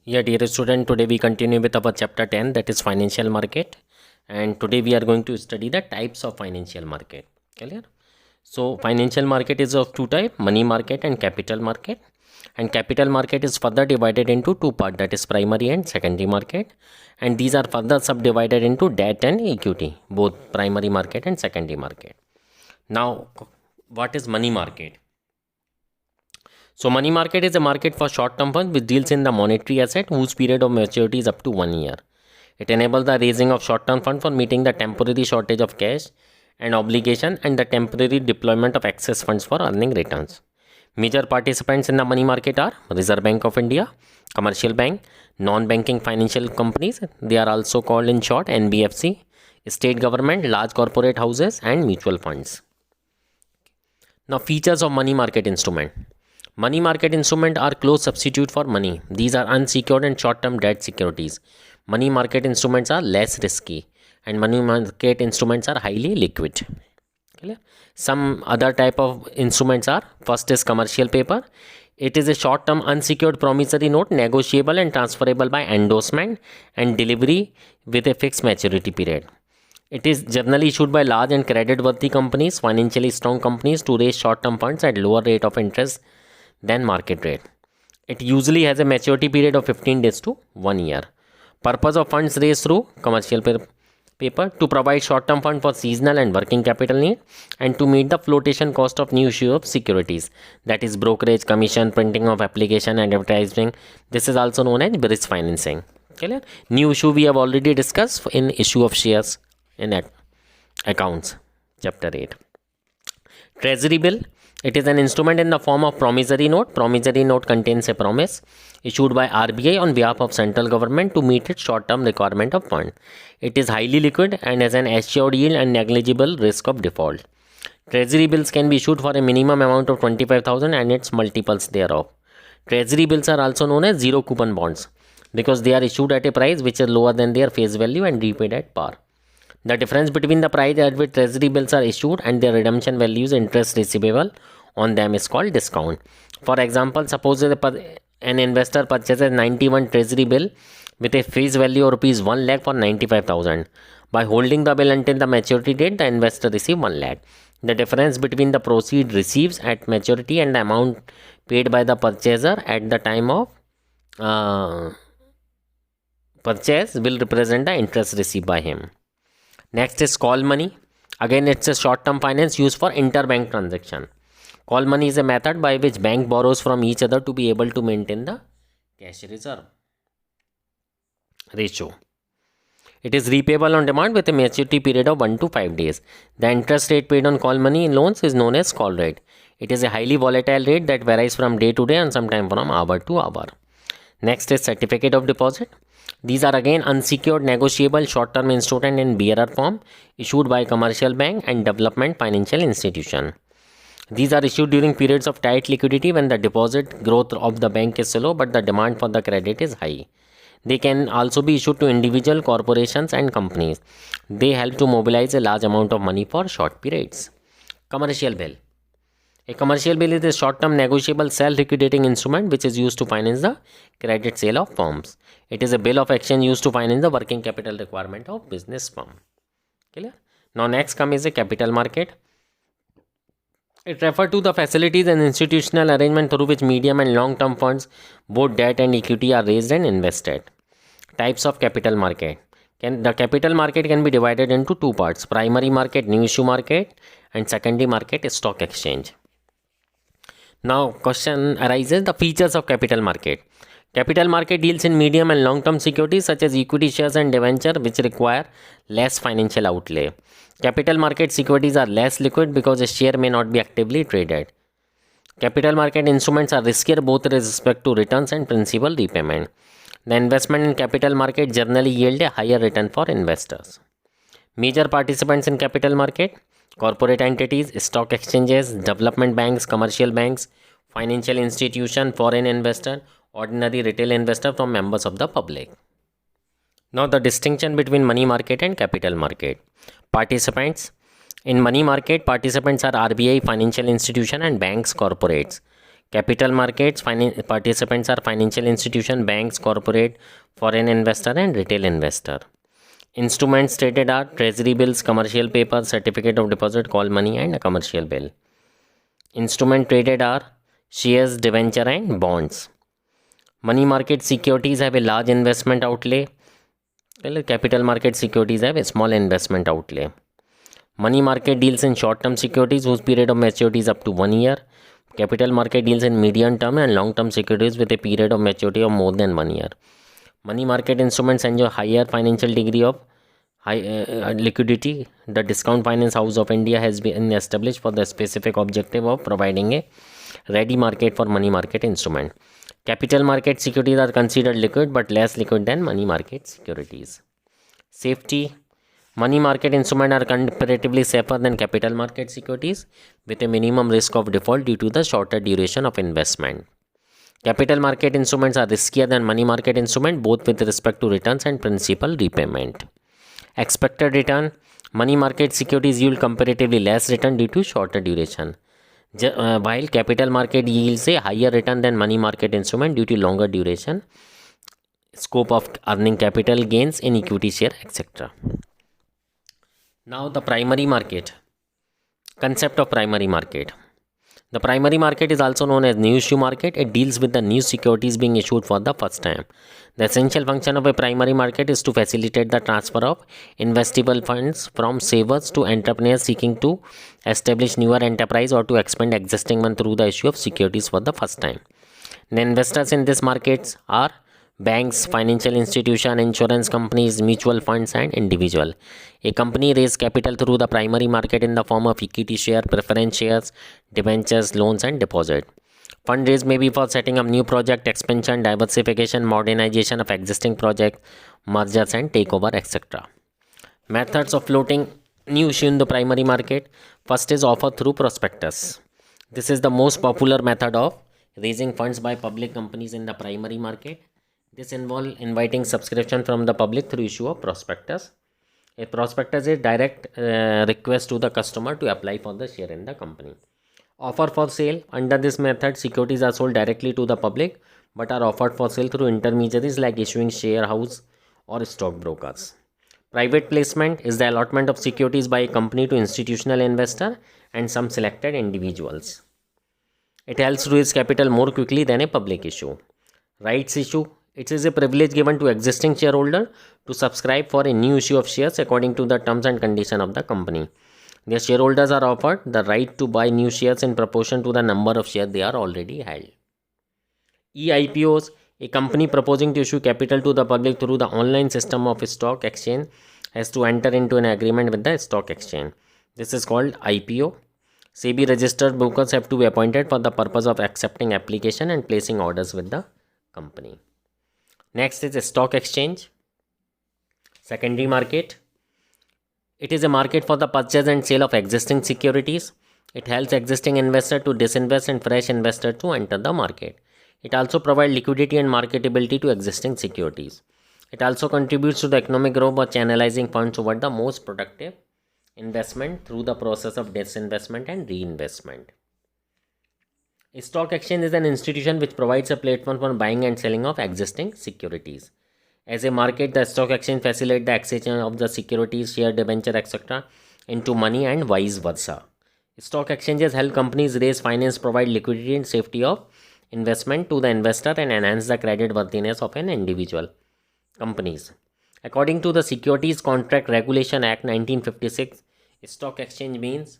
Yeah, dear student, today we continue with our chapter 10, that is financial market. And today we are going to study the types of financial market. Clear? So financial market is of two types, money market and capital market. And capital market is further divided into two parts, that is primary and secondary market. And these are further subdivided into debt and equity, both primary market and secondary market. Now, what is money market? So money market is a market for short-term funds which deals in the monetary asset whose period of maturity is up to 1 year. It enables the raising of short-term funds for meeting the temporary shortage of cash and obligation and the temporary deployment of excess funds for earning returns. Major participants in the money market are Reserve Bank of India, commercial bank, non-banking financial companies, they are also called in short NBFC, state government, large corporate houses and mutual funds. Now features of money market instrument. Money market instruments are close substitute for money. These are unsecured and short-term debt securities. Money market instruments are less risky and money market instruments are highly liquid. Clear? Some other type of instruments are, first is commercial paper. It is a short-term unsecured promissory note negotiable and transferable by endorsement and delivery with a fixed maturity period. It is generally issued by large and credit-worthy companies, financially strong companies to raise short-term funds at lower rate of interest than market rate. It usually has a maturity period of 15 days to 1 year. Purpose of funds raised through commercial paper to provide short-term fund for seasonal and working capital need and to meet the flotation cost of new issue of securities, that is brokerage, commission, printing of application, advertising. This is also known as bridge financing. Clear? New issue we have already discussed in issue of shares in accounts, chapter 8. Treasury bill. It is an instrument in the form of promissory note. Promissory note contains a promise issued by RBI on behalf of central government to meet its short-term requirement of fund. It is highly liquid and has an assured yield and negligible risk of default. Treasury bills can be issued for a minimum amount of 25,000 and its multiples thereof. Treasury bills are also known as zero coupon bonds because they are issued at a price which is lower than their face value and repaid at par. The difference between the price at which treasury bills are issued and their redemption values interest receivable on them is called discount. For example, suppose an investor purchases 91 treasury bill with a face value of rupees 1 lakh for 95,000. By holding the bill until the maturity date, the investor receives 1 lakh. The difference between the proceed receives at maturity and the amount paid by the purchaser at the time of purchase will represent the interest received by him. Next is call money. Again, it's a short-term finance used for interbank transaction. Call money is a method by which bank borrows from each other to be able to maintain the cash reserve ratio. It is repayable on demand with a maturity period of 1 to 5 days. The interest rate paid on call money in loans is known as call rate. It is a highly volatile rate that varies from day to day and sometimes from hour to hour. Next is certificate of deposit. These are again unsecured negotiable short-term instrument in bearer form issued by commercial bank and development financial institution. These are issued during periods of tight liquidity when the deposit growth of the bank is slow but the demand for the credit is high. They can also be issued to individual corporations and companies. They help to mobilize a large amount of money for short periods. Commercial bill. A commercial bill is a short-term negotiable self-liquidating instrument which is used to finance the credit sale of firms. It is a bill of exchange used to finance the working capital requirement of business firm. Clear? Now next comes is a capital market. It refers to the facilities and institutional arrangement through which medium and long-term funds, both debt and equity, are raised and invested. Types of capital market. The capital market can be divided into two parts: primary market, new issue market, and secondary market, stock exchange. Now question arises, the features of capital market. Capital market deals in medium and long-term securities such as equity shares and debenture which require less financial outlay. Capital market securities are less liquid because a share may not be actively traded. Capital market instruments are riskier both with respect to returns and principal repayment. The investment in capital market generally yield a higher return for investors. Major participants in capital market: corporate entities, stock exchanges, development banks, commercial banks, financial institution, foreign investor, ordinary retail investor from members of the public. Now the distinction between money market and capital market. Participants. In money market, participants are RBI, financial institution and banks, corporates. Capital markets participants are financial institution, banks, corporate, foreign investor and retail investor. Instruments traded are treasury bills, commercial paper, certificate of deposit, call money and a commercial bill. Instrument traded are shares, debenture and bonds. Money market securities have a large investment outlay. Well, capital market securities have a small investment outlay. Money market deals in short-term securities whose period of maturity is up to 1 year. Capital market deals in medium-term and long-term securities with a period of maturity of more than 1 year. Money market instruments enjoy higher financial degree of liquidity. The Discount Finance House of India has been established for the specific objective of providing a ready market for money market instrument. Capital market securities are considered liquid but less liquid than money market securities. Safety. Money market instruments are comparatively safer than capital market securities with a minimum risk of default due to the shorter duration of investment. Capital market instruments are riskier than money market instruments both with respect to returns and principal repayment. Expected return. Money market securities yield comparatively less return due to shorter duration, while capital market yields a higher return than money market instrument due to longer duration, scope of earning capital gains in equity share, etc. Now the primary market. Concept of primary market. The primary market is also known as new issue market. It deals with the new securities being issued for the first time. The essential function of a primary market is to facilitate the transfer of investable funds from savers to entrepreneurs seeking to establish newer enterprise or to expand existing one through the issue of securities for the first time. The investors in these markets are banks, financial institutions, insurance companies, mutual funds and individual. A company raises capital through the primary market in the form of equity share, preference shares, debentures, loans and deposit. Fundraise may be for setting up new project, expansion, diversification, modernization of existing projects, mergers and takeover, etc. Methods of floating new issue in the primary market. First is offer through prospectus. This is the most popular method of raising funds by public companies in the primary market. This involves inviting subscription from the public through issue of prospectus. A prospectus is direct request to the customer to apply for the share in the company. Offer for sale. Under this method, securities are sold directly to the public but are offered for sale through intermediaries like issuing share house or stockbrokers. Private placement is the allotment of securities by a company to institutional investor and some selected individuals. It helps to raise capital more quickly than a public issue. Rights issue. It is a privilege given to existing shareholder to subscribe for a new issue of shares according to the terms and conditions of the company. The shareholders are offered the right to buy new shares in proportion to the number of shares they are already held. E-IPOs. A company proposing to issue capital to the public through the online system of a stock exchange has to enter into an agreement with the stock exchange. This is called IPO. SEBI registered brokers have to be appointed for the purpose of accepting application and placing orders with the company. Next is a stock exchange. Secondary market. It is a market for the purchase and sale of existing securities. It helps existing investor to disinvest and fresh investor to enter the market. It also provides liquidity and marketability to existing securities. It also contributes to the economic growth by channelizing funds toward the most productive investment through the process of disinvestment and reinvestment. A stock exchange is an institution which provides a platform for buying and selling of existing securities. As a market, the stock exchange facilitates the exchange of the securities, share, debenture, etc. into money and vice versa. Stock exchanges help companies raise finance, provide liquidity and safety of investment to the investor and enhance the credit worthiness of an individual companies. According to the Securities Contract Regulation Act 1956, stock exchange means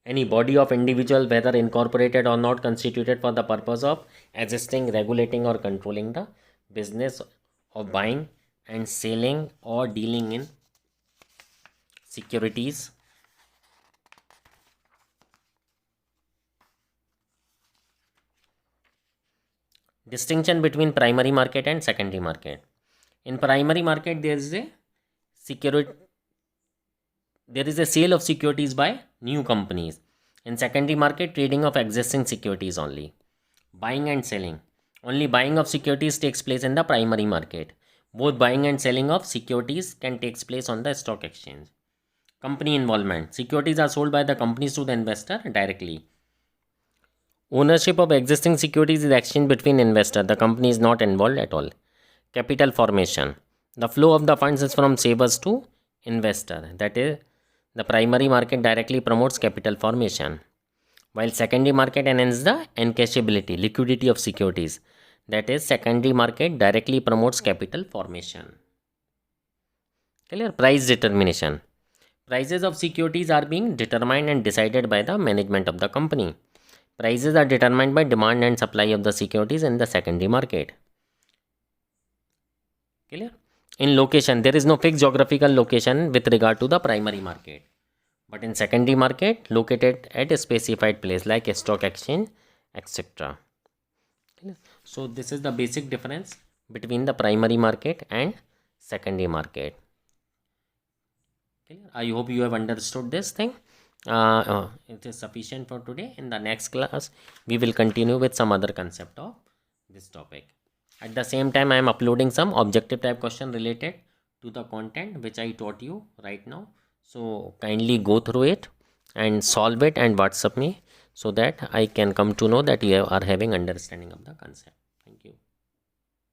any body of individual, whether incorporated or not, constituted for the purpose of assisting, regulating or controlling the business of buying and selling or dealing in securities. Distinction between primary market and secondary market. In primary market, there is a sale of securities by new companies. In secondary market, trading of existing securities only. Buying and selling. Only buying of securities takes place in the primary market. Both buying and selling of securities can take place on the stock exchange. Company involvement. Securities are sold by the companies to the investor directly. Ownership of existing securities is exchanged between investor. The company is not involved at all. Capital formation. The flow of the funds is from savers to investor. That is, the primary market directly promotes capital formation, while secondary market enhances the encashability, liquidity of securities. That is, secondary market directly promotes capital formation. Clear? Price determination. Prices of securities are being determined and decided by the management of the company. Prices are determined by demand and supply of the securities in the secondary market. Clear? In location, there is no fixed geographical location with regard to the primary market. But in secondary market, located at a specified place like a stock exchange, etc. So this is the basic difference between the primary market and secondary market. I hope you have understood this thing. It is sufficient for today. In the next class, we will continue with some other concept of this topic. At the same time, I am uploading some objective type question related to the content which I taught you right now. So kindly go through it and solve it and WhatsApp me so that I can come to know that you are having understanding of the concept. Thank you.